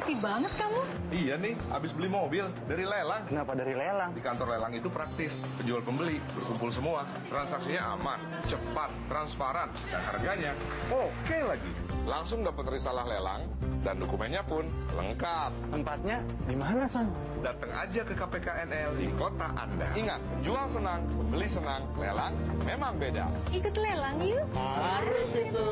Rapi banget kamu. Iya nih, habis beli mobil dari lelang. Kenapa dari lelang? Di kantor lelang itu praktis, penjual pembeli berkumpul semua, transaksinya aman, cepat, transparan, dan harganya oke lagi. Langsung dapat risalah lelang dan dokumennya pun lengkap. Tempatnya di mana, San? Datang aja ke KPKNL di kota Anda. Ingat, jual senang, beli senang, lelang memang beda. Ikut lelang yuk. Harus itu.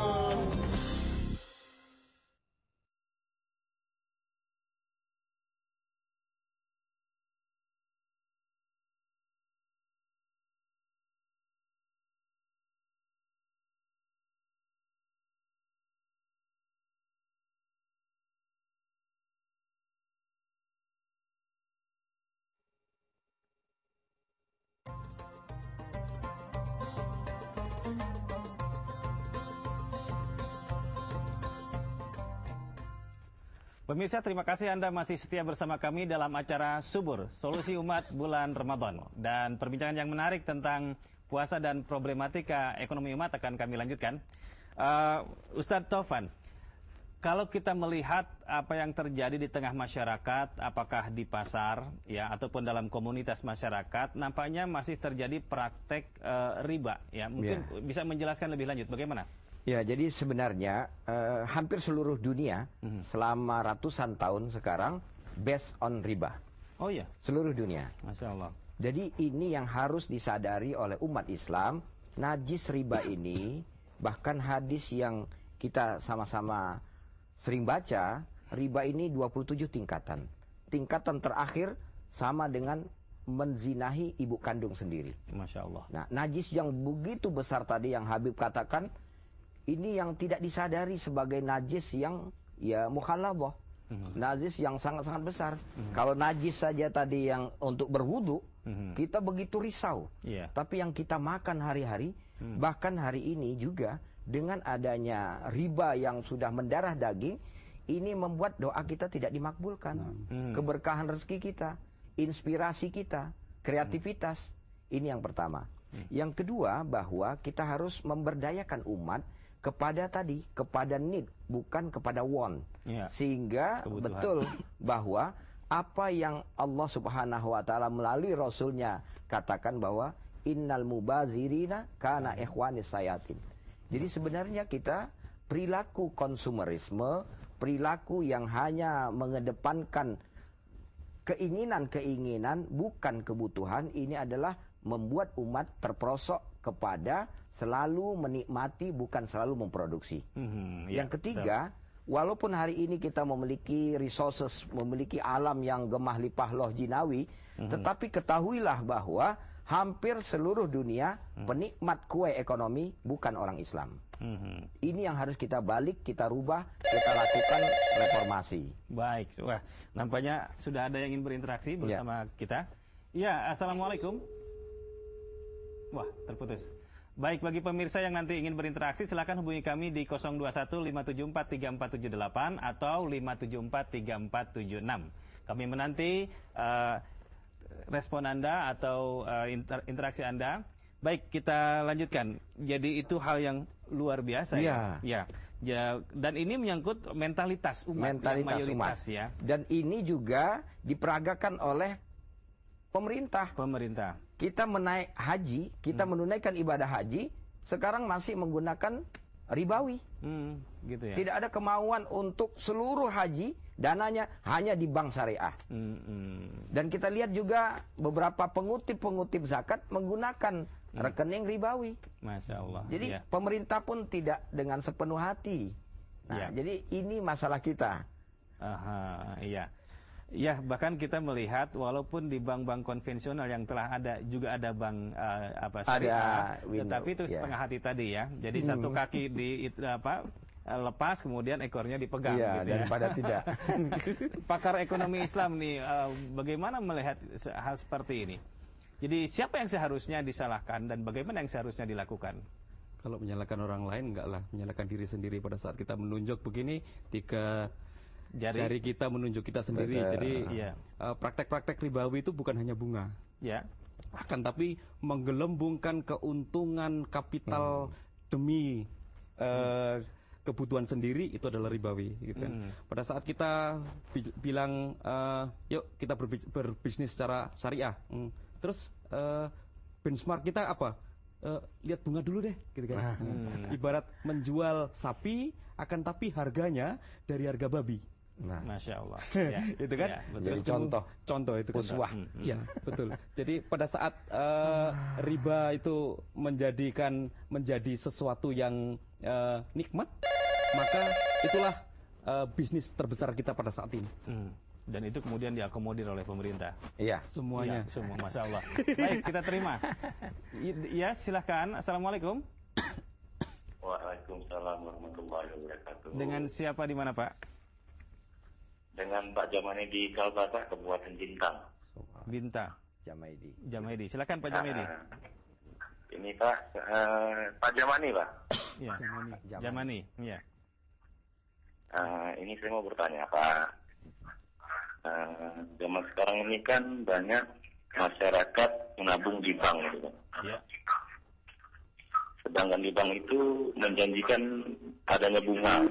Pemirsa, terima kasih Anda masih setia bersama kami dalam acara Subur, Solusi Umat Bulan Ramadan. Dan perbincangan yang menarik tentang puasa dan problematika ekonomi umat akan kami lanjutkan. Ustadz Taufan, kalau kita melihat apa yang terjadi di tengah masyarakat, apakah di pasar ya ataupun dalam komunitas masyarakat, nampaknya masih terjadi praktek riba. Ya, mungkin bisa menjelaskan lebih lanjut bagaimana? Ya, jadi sebenarnya hampir seluruh dunia selama ratusan tahun sekarang based on riba. Oh iya? Seluruh dunia. Masya Allah. Jadi ini yang harus disadari oleh umat Islam, najis riba ini, bahkan hadis yang kita sama-sama sering baca, riba ini 27 tingkatan. Tingkatan terakhir sama dengan menzinahi ibu kandung sendiri. Masya Allah. Nah, najis yang begitu besar tadi yang Habib katakan, ini yang tidak disadari sebagai najis yang ya mukhalafah. Najis yang sangat-sangat besar. Kalau najis saja tadi yang untuk berwudu, kita begitu risau. Tapi yang kita makan hari-hari, bahkan hari ini juga dengan adanya riba yang sudah mendarah daging, ini membuat doa kita tidak dimakbulkan. Keberkahan rezeki kita, inspirasi kita, kreativitas. Ini yang pertama. Yang kedua, bahwa kita harus memberdayakan umat kepada need, bukan kepada want. Sehingga kebutuhan. Betul bahwa apa yang Allah Subhanahu wa taala melalui rasulnya katakan bahwa innal mubazirina kana ikhwanis sayatin. Jadi sebenarnya kita perilaku konsumerisme, perilaku yang hanya mengedepankan keinginan-keinginan bukan kebutuhan, ini adalah membuat umat terperosok kepada selalu menikmati bukan selalu memproduksi. Yang ketiga, walaupun hari ini kita memiliki resources, memiliki alam yang gemah limpah loh jinawi, tetapi ketahuilah bahwa hampir seluruh dunia penikmat kue ekonomi bukan orang Islam. Ini yang harus kita balik, kita rubah, kita lakukan reformasi. Baik, wah, nampaknya sudah ada yang ingin berinteraksi bersama kita. Ya, assalamualaikum. Wah, terputus. Baik, bagi pemirsa yang nanti ingin berinteraksi, silakan hubungi kami di 021-574-3478 atau 574-3476. Kami menanti respon Anda atau interaksi Anda. Baik, kita lanjutkan. Jadi itu hal yang luar biasa ya. Dan ini menyangkut mentalitas umat, mentalitas mayoritas umat. Ya. Dan ini juga diperagakan oleh pemerintah. Kita menaik haji, kita menunaikan ibadah haji, sekarang masih menggunakan ribawi. Gitu ya. Tidak ada kemauan untuk seluruh haji dananya hanya di bank syariah. Dan kita lihat juga beberapa pengutip zakat menggunakan rekening ribawi. Masya Allah. Jadi pemerintah pun tidak dengan sepenuh hati. Nah, jadi ini masalah kita. Ya, bahkan kita melihat walaupun di bank-bank konvensional yang telah ada, juga ada bank syariah, tetapi itu setengah hati tadi ya. Jadi satu kaki lepas, kemudian ekornya dipegang. Gitu daripada tidak. Pakar ekonomi Islam nih, bagaimana melihat hal seperti ini? Jadi siapa yang seharusnya disalahkan dan bagaimana yang seharusnya dilakukan? Kalau menyalahkan orang lain, enggak lah. Menyalahkan diri sendiri pada saat kita menunjuk begini, jari kita menunjuk kita sendiri. Jadi praktek-praktek ribawi itu bukan hanya bunga, akan tapi menggelembungkan keuntungan kapital demi kebutuhan sendiri itu adalah ribawi gitu kan. Pada saat kita bilang yuk kita berbisnis secara syariah, terus benchmark kita apa? Lihat bunga dulu deh gitu kan. Ibarat menjual sapi akan tapi harganya dari harga babi. Nah, Masya Allah. Ya. Itu kan. Ya, jadi Contoh itu kan. uswah. Ya, betul. Jadi pada saat riba itu menjadi sesuatu yang nikmat, maka itulah bisnis terbesar kita pada saat ini. Dan itu kemudian diakomodir oleh pemerintah. Iya. Semuanya. Ya, semua, Masya Allah. Baik, kita terima. Ya, silahkan. Assalamualaikum. Waalaikumsalam warahmatullahi wabarakatuh. Dengan siapa di mana, Pak? Dengan Pak Jamani di Kalbata, Kabupaten Bintang. Binta. Jamaidi. Silakan Pak Jamaidi. Ini Pak, Pak Jamani Pak. Ya. Jamani. Ya. Ini saya mau bertanya Pak. Zaman sekarang ini kan banyak masyarakat menabung di bank gitu kan. Ya. Sedangkan di bank itu menjanjikan adanya bunga.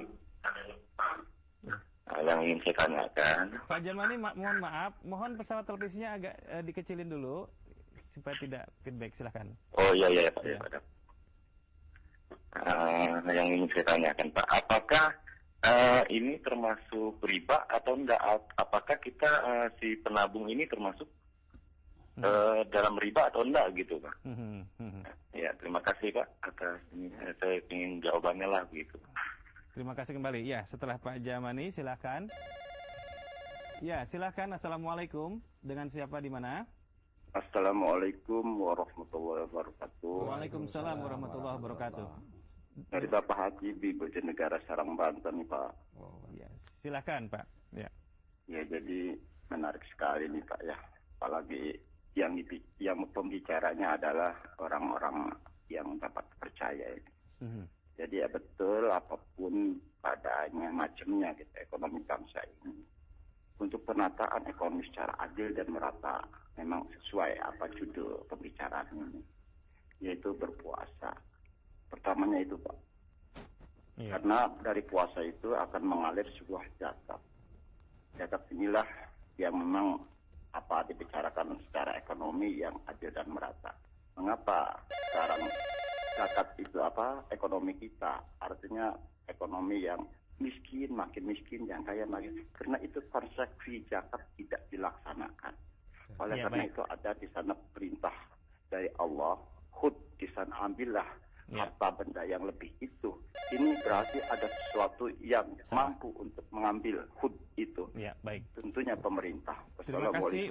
Yang ingin saya tanyakan. Pak Jamani, mohon maaf, mohon pesawat televisinya agak dikecilin dulu supaya tidak feedback. Silakan. Oh iya Pak. Ya. Yang ingin saya tanyakan Pak, apakah ini termasuk riba atau enggak? Apakah kita si penabung ini termasuk dalam riba atau enggak gitu Pak? Ya, terima kasih Pak atas ini. Saya ingin jawabannya lah gitu. Terima kasih kembali. Ya, setelah Pak Jamani, silakan. Ya, silakan. Assalamualaikum. Dengan siapa di mana? Assalamualaikum warahmatullahi wabarakatuh. Waalaikumsalam warahmatullahi wabarakatuh. Dari Bapak Haji di Bojonegara, Serang, Banten, Pak. Ya, silakan Pak. Ya. Ya, jadi menarik sekali nih Pak ya. Apalagi yang pembicaranya adalah orang-orang yang dapat percaya ini. Jadi ya betul, apapun padanya macamnya gitu ekonomi bangsa ini. Untuk penataan ekonomi secara adil dan merata, memang sesuai apa judul pembicaraan ini, yaitu berpuasa. Pertamanya itu Pak. Iya. Karena dari puasa itu akan mengalir sebuah zakat. Zakat inilah yang memang dibicarakan secara ekonomi yang adil dan merata. Mengapa sekarang zakat itu ekonomi kita, artinya ekonomi yang miskin makin miskin, yang kaya makin, karena itu konsekuensi zakat tidak dilaksanakan. Oleh karena itu ada di sana perintah dari Allah, khud, di sana ambillah harta benda yang lebih itu. Ini berarti ada sesuatu yang mampu untuk mengambil khud itu. Ya, baik. Tentunya pemerintah. Terima kasih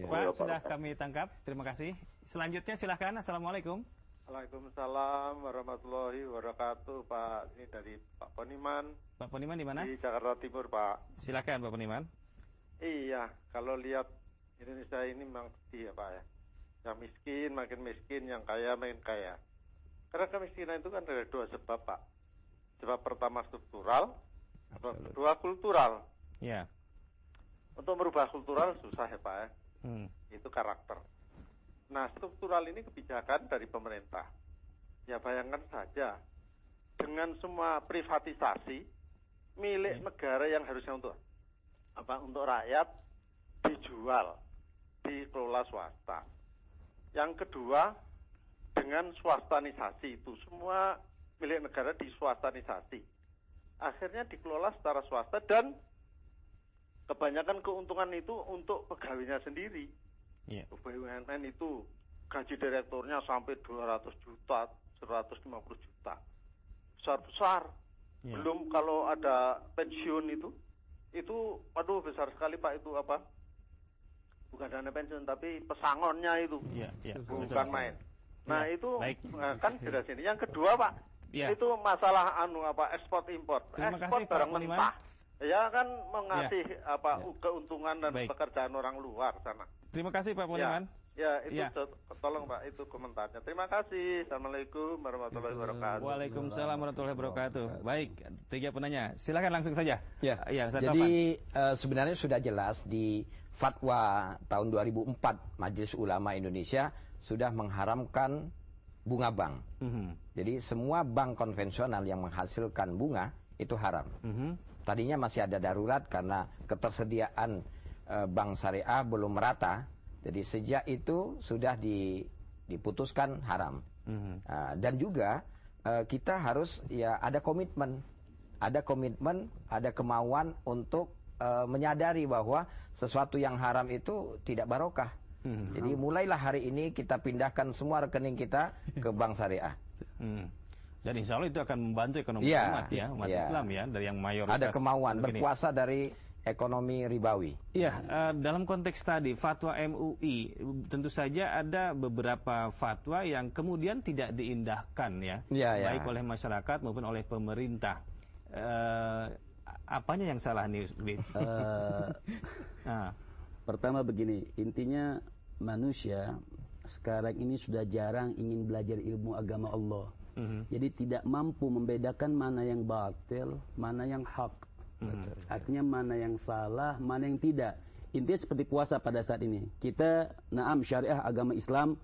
Pak, sudah kami tangkap. Terima kasih. Selanjutnya silahkan. Assalamualaikum. Waalaikumsalam warahmatullahi wabarakatuh, Pak. Ini dari Pak Poniman. Pak Poniman di mana? Di Jakarta Timur, Pak. Silakan Pak Poniman. Iya, kalau lihat Indonesia ini memang sedih ya, Pak ya. Yang miskin makin miskin, yang kaya makin kaya. Karena kemiskinan itu kan ada dua sebab, Pak. Sebab pertama struktural, sebab kedua kultural. Iya. Untuk merubah kultural susah ya, Pak ya. Itu karakter. Nah, struktural ini kebijakan dari pemerintah. Ya bayangkan saja, dengan semua privatisasi milik negara yang harusnya untuk rakyat dijual, dikelola swasta. Yang kedua, dengan swastanisasi itu semua milik negara diswastanisasi. Akhirnya dikelola secara swasta dan kebanyakan keuntungan itu untuk pegawainya sendiri. BUMN itu gaji direkturnya sampai 200 juta, 150 juta. Besar-besar. Belum kalau ada pensiun itu aduh besar sekali Pak, itu bukan dana pensiun tapi pesangonnya itu. Bukan main. Nah, itu kan dari sini. Yang kedua Pak, itu masalah ekspor impor. Ekspor barang mentah. Ya kan mengasih keuntungan dan pekerjaan orang luar sana. Terima kasih Pak Poniman. Ya, itu tolong Pak, itu komentarnya. Terima kasih. Assalamualaikum warahmatullahi wabarakatuh. Waalaikumsalam warahmatullahi wabarakatuh. Baik, 3 penanya. Silakan langsung saja. Jadi sebenarnya sudah jelas di fatwa tahun 2004 Majelis Ulama Indonesia sudah mengharamkan bunga bank. Jadi semua bank konvensional yang menghasilkan bunga itu haram. Tadinya masih ada darurat karena ketersediaan bank syariah belum merata. Jadi sejak itu sudah diputuskan haram. Dan juga kita harus ya ada komitmen, ada kemauan untuk menyadari bahwa sesuatu yang haram itu tidak barokah. Jadi mulailah hari ini kita pindahkan semua rekening kita ke bank syariah. Dan insya Allah itu akan membantu ekonomi umat Islam ya, dari yang mayoritas. Ada kemauan berpuasa dari ekonomi ribawi. Iya, dalam konteks tadi fatwa MUI tentu saja ada beberapa fatwa yang kemudian tidak diindahkan baik oleh masyarakat maupun oleh pemerintah. Apanya yang salah nih? Pertama begini, intinya manusia sekarang ini sudah jarang ingin belajar ilmu agama Allah. Jadi tidak mampu membedakan mana yang batil, mana yang hak. Artinya mana yang salah, mana yang tidak. Intinya seperti puasa pada saat ini. Kita, syariah agama Islam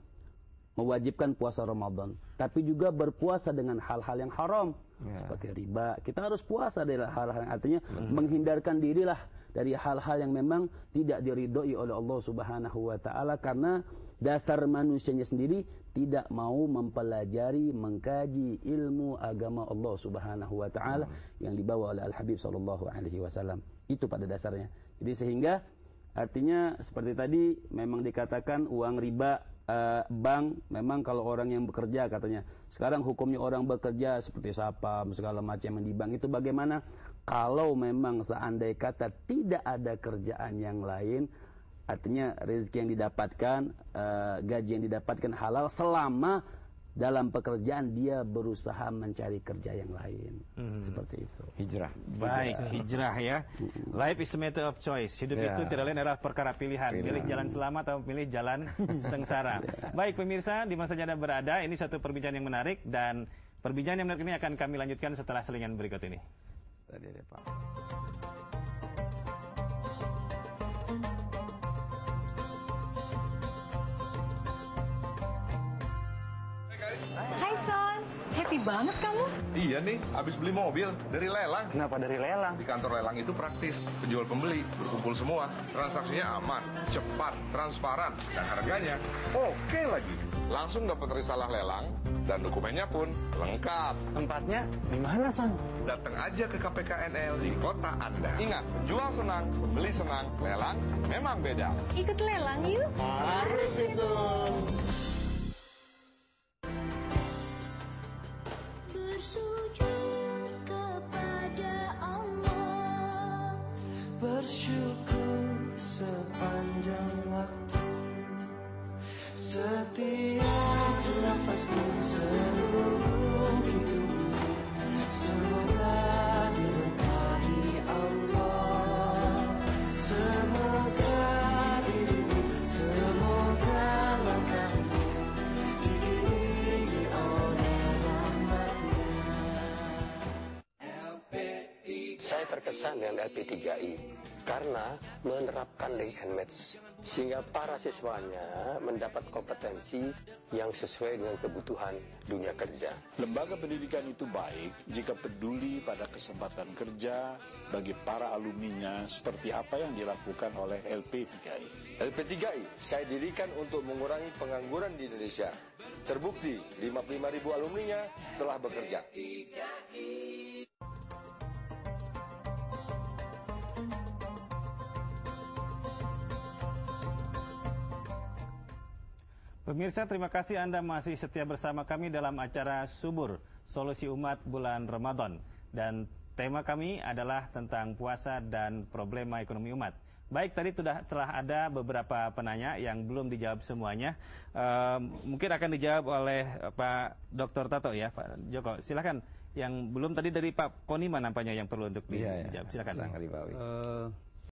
mewajibkan puasa Ramadan, tapi juga berpuasa dengan hal-hal yang haram seperti riba. Kita harus puasa dari hal-hal yang artinya menghindarkan dirilah dari hal-hal yang memang tidak diridhoi oleh Allah Subhanahu wa taala, karena dasar manusianya sendiri tidak mau mempelajari, mengkaji ilmu agama Allah Subhanahu wa taala yang dibawa oleh Al-Habib sallallahu alaihi wasallam. Itu pada dasarnya. Jadi sehingga artinya seperti tadi memang dikatakan uang riba bank, memang kalau orang yang bekerja katanya. Sekarang hukumnya orang bekerja seperti sapam segala macam yang di bank itu bagaimana? Kalau memang seandai kata tidak ada kerjaan yang lain, artinya rezeki yang didapatkan, gaji yang didapatkan halal selama dalam pekerjaan dia berusaha mencari kerja yang lain. Seperti itu. Hijrah. Baik, hijrah ya. Life is a matter of choice. Hidup itu tidak lain adalah perkara pilihan. Pilih jalan selamat atau pilih jalan sengsara. Baik pemirsa, di mana saja Anda berada, ini satu perbincangan yang menarik, dan perbincangan yang menarik ini akan kami lanjutkan setelah selingan berikut ini. Tadi ada Pak. Hai Son, happy banget kamu. Iya nih, habis beli mobil dari lelang. Kenapa dari lelang? Di kantor lelang itu praktis, penjual pembeli berkumpul semua, transaksinya aman, cepat, transparan, dan harganya oke lagi. Langsung dapat risalah lelang dan dokumennya pun lengkap. Tempatnya di mana, Son? Datang aja ke KPKNL di kota Anda. Ingat, jual senang, beli senang, lelang memang beda. Ikut lelang yuk. Harus itu. Bersujud kepada Allah, bersyukur sepanjang waktu, setiap nafasku seluruh hidup, semoga diberkahi Allah, semoga dirimu, semoga langkahmu diiringi oleh rahmatnya. Saya terkesan dengan LP3I karena menerapkan link and match, sehingga para siswanya mendapat kompetensi yang sesuai dengan kebutuhan dunia kerja. Lembaga pendidikan itu baik jika peduli pada kesempatan kerja bagi para alumninya seperti apa yang dilakukan oleh LP3I. LP3I saya dirikan untuk mengurangi pengangguran di Indonesia. Terbukti 55.000 alumninya telah bekerja. Pemirsa, terima kasih Anda masih setia bersama kami dalam acara Subur, Solusi Umat Bulan Ramadan. Dan tema kami adalah tentang puasa dan problema ekonomi umat. Baik, tadi telah ada beberapa penanya yang belum dijawab semuanya. Mungkin akan dijawab oleh Pak Dr. Tato ya, Pak Joko. Silakan. Yang belum tadi dari Pak Poniman nampaknya yang perlu untuk dijawab. Silakan.